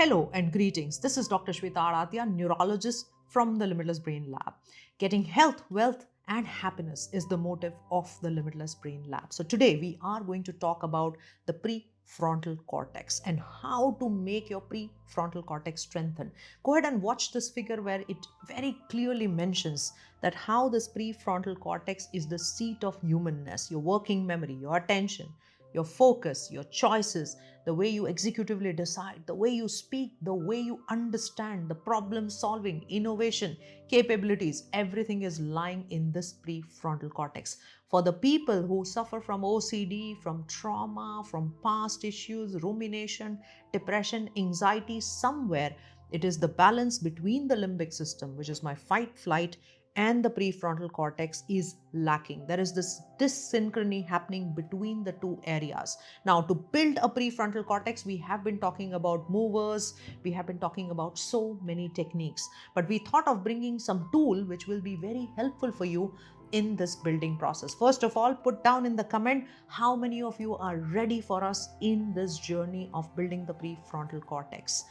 Hello and greetings. This is Dr. Sweta Adatia, neurologist from the Limitless Brain Lab. Getting health, wealth, and happiness is the motive of the Limitless Brain Lab. So today we are going to talk about the prefrontal cortex and how to make your prefrontal cortex strengthen. Go ahead and watch this figure where it very clearly mentions that how this prefrontal cortex is the seat of humanness, your working memory, your attention, your focus, your choices, the way you executively decide, the way you speak, the way you understand, the problem solving, innovation, capabilities, everything is lying in this prefrontal cortex. For the people who suffer from OCD, from trauma, from past issues, rumination, depression, anxiety, somewhere it is the balance between the limbic system, which is my fight, flight, and the prefrontal cortex is lacking. There is this dyssynchrony happening between the two areas. Now, to build a prefrontal cortex, we have been talking about movers, we have been talking about so many techniques, but we thought of bringing some tool which will be very helpful for you in this building process. First of all, put down in the comment how many of you are ready for us in this journey of building the prefrontal cortex.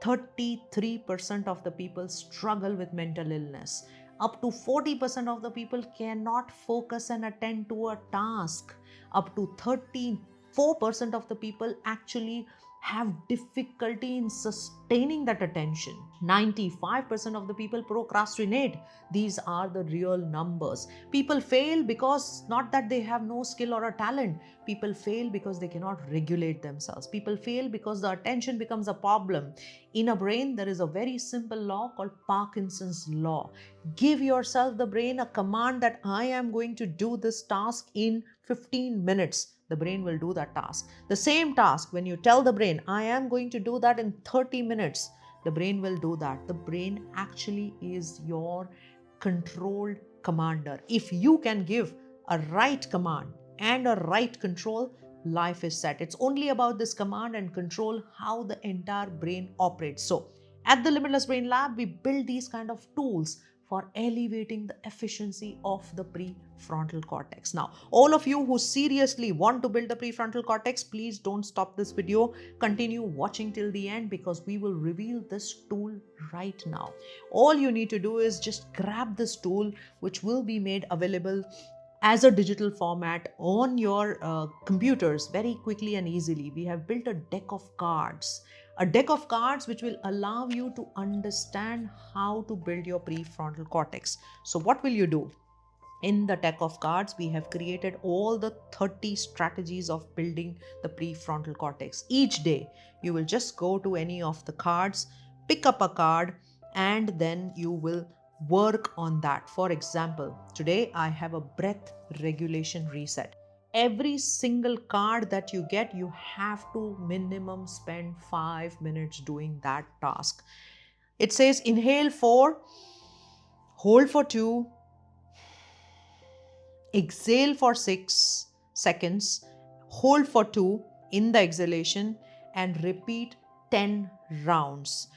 33% of the people struggle with mental illness. Up to 40% of the people cannot focus and attend to a task. Up to 34% of the people actually have difficulty in sustaining that attention. 95% of the people procrastinate. These are the real numbers. People fail because not that they have no skill or a talent. People fail because they cannot regulate themselves. People fail because the attention becomes a problem. In a brain, there is a very simple law called Parkinson's law. Give yourself, the brain, a command that I am going to do this task in 15 minutes. The brain will do that task. The same task, when you tell the brain, I am going to do that in 30 minutes, the brain will do that. The brain actually is your controlled commander. If you can give a right command and a right control, life is set. It's only about this command and control how the entire brain operates. So, at the Limitless Brain Lab, we build these kind of tools for elevating the efficiency of the prefrontal cortex. Now, all of you who seriously want to build the prefrontal cortex, please don't stop this video. Continue watching till the end because we will reveal this tool right now. All you need to do is just grab this tool, which will be made available as a digital format on your computers very quickly and easily. We have built a deck of cards. A deck of cards which will allow you to understand how to build your prefrontal cortex. So what will you do? In the deck of cards, we have created all the 30 strategies of building the prefrontal cortex. Each day, you will just go to any of the cards, pick up a card, and then you will work on that. For example, today I have a breath regulation reset. Every single card that you get, you have to minimum spend 5 minutes doing that task. It says inhale 4, hold for 2, exhale for 6 seconds, hold for 2 in the exhalation, and repeat 10 rounds.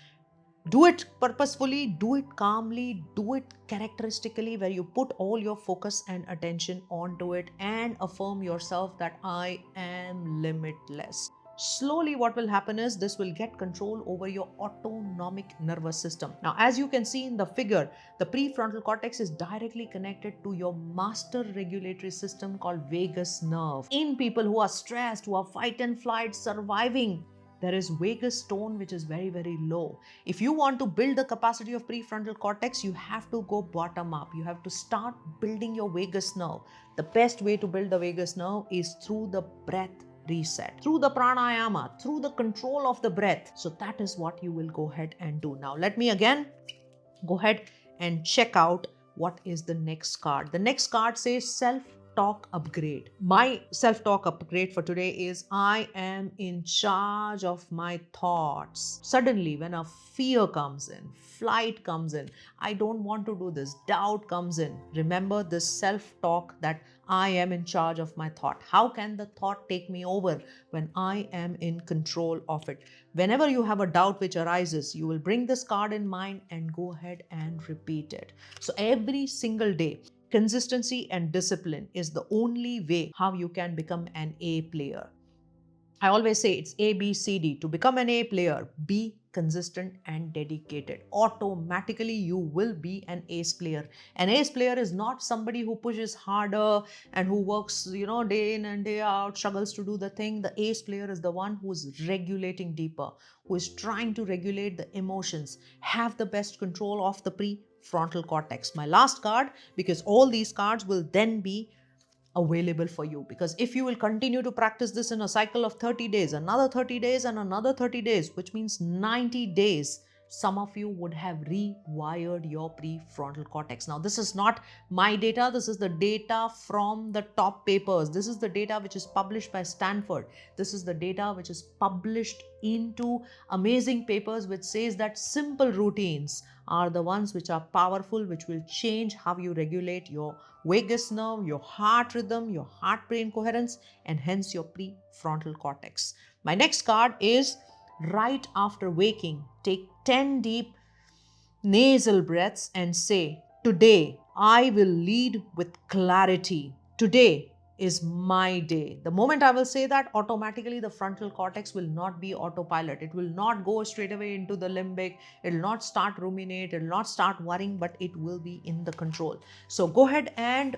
Do it purposefully, do it calmly, do it characteristically, where you put all your focus and attention onto it and affirm yourself that I am limitless. Slowly, what will happen is this will get control over your autonomic nervous system. Now, as you can see in the figure, the prefrontal cortex is directly connected to your master regulatory system called vagus nerve. In people who are stressed, who are fight and flight, surviving, there is vagus tone which is very, very low. If you want to build the capacity of prefrontal cortex, you have to go bottom up. You have to start building your vagus nerve. The best way to build the vagus nerve is through the breath reset, through the pranayama, through the control of the breath. So that is what you will go ahead and do. Now, let me again go ahead and check out what is the next card. The next card says self-talk upgrade. My self-talk upgrade for today is I am in charge of my thoughts. Suddenly, when a fear comes in, flight comes in, I don't want to do this, doubt comes in, remember this self-talk that I am in charge of my thought. How can the thought take me over when I am in control of it? Whenever you have a doubt which arises, you will bring this card in mind and go ahead and repeat it. So every single day, consistency and discipline is the only way how you can become an A player. I always say it's A, B, C, D. To become an A player, be consistent and dedicated. Automatically, you will be an ace player. An ace player is not somebody who pushes harder and who works, day in and day out, struggles to do the thing. The ace player is the one who is regulating deeper, who is trying to regulate the emotions, have the best control of the prefrontal cortex. My last card, because all these cards will then be available for you, because if you will continue to practice this in a cycle of 30 days, another 30 days and another 30 days, which means 90 days, some of you would have rewired your prefrontal cortex. Now, this is not my data. This is the data from the top papers. This is the data which is published by Stanford. This is the data which is published into amazing papers, which says that simple routines are the ones which are powerful, which will change how you regulate your vagus nerve, your heart rhythm, your heart brain coherence, and hence your prefrontal cortex. My next card is right after waking, take 10 deep nasal breaths and say, "Today I will lead with clarity. Today is my day." The moment I will say that, automatically the frontal cortex will not be autopilot. It will not go straight away into the limbic. It will not start ruminate. It will not start worrying, but it will be in the control. So go ahead and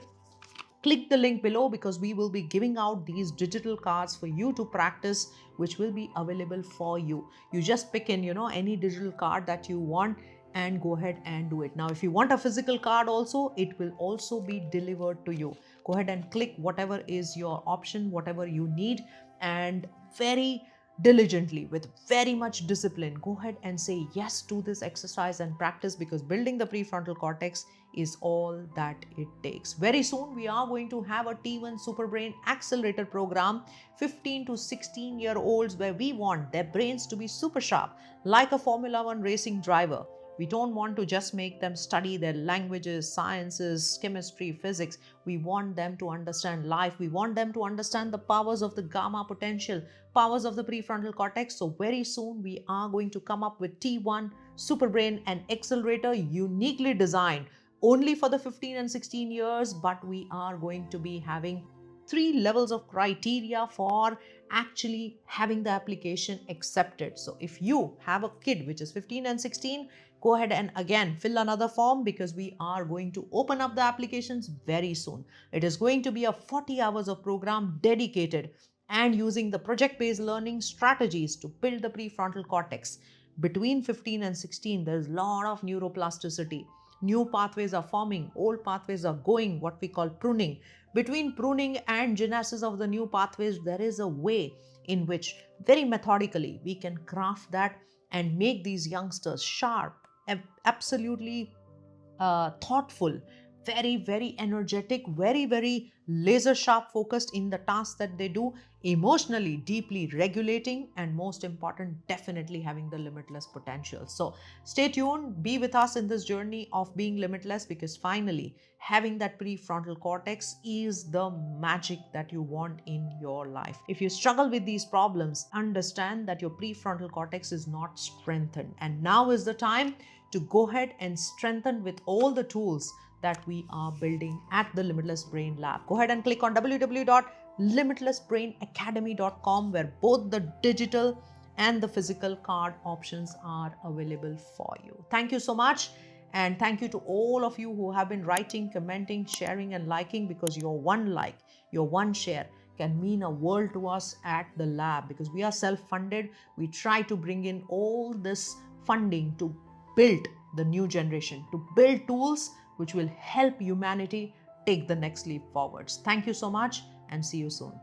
click the link below, because we will be giving out these digital cards for you to practice, which will be available for you. You just pick in, any digital card that you want and go ahead and do it. Now, if you want a physical card also, it will also be delivered to you. Go ahead and click whatever is your option, whatever you need, and very diligently, with very much discipline, go ahead and say yes to this exercise and practice, because building the prefrontal cortex is all that it takes. Very soon, we are going to have a T1 Super Brain Accelerator program, 15 to 16-year-olds, where we want their brains to be super sharp, like a Formula One racing driver. We don't want to just make them study their languages, sciences, chemistry, physics. We want them to understand life. We want them to understand the powers of the gamma potential, powers of the prefrontal cortex. So very soon we are going to come up with T1 Superbrain, and accelerator uniquely designed only for the 15 and 16 years, but we are going to be having 3 levels of criteria for actually having the application accepted. So if you have a kid which is 15 and 16, go ahead and again fill another form, because we are going to open up the applications very soon. It is going to be a 40 hours of program dedicated and using the project-based learning strategies to build the prefrontal cortex. Between 15 and 16, there is a lot of neuroplasticity. New pathways are forming, old pathways are going, what we call pruning. Between pruning and genesis of the new pathways, there is a way in which very methodically we can craft that and make these youngsters sharp, absolutely thoughtful, very, very energetic, very, very laser sharp focused in the tasks that they do, emotionally deeply regulating, and most important, definitely having the limitless potential. So stay tuned, be with us in this journey of being limitless, because finally having that prefrontal cortex is the magic that you want in your life. If you struggle with these problems, understand that your prefrontal cortex is not strengthened, and now is the time to go ahead and strengthen with all the tools that we are building at the Limitless Brain Lab. Go ahead and click on www.limitlessbrainacademy.com, where both the digital and the physical card options are available for you. Thank you so much. And thank you to all of you who have been writing, commenting, sharing, and liking, because your one like, your one share can mean a world to us at the lab, because we are self-funded. We try to bring in all this funding to build the new generation, to build tools which will help humanity take the next leap forwards. Thank you so much, and see you soon.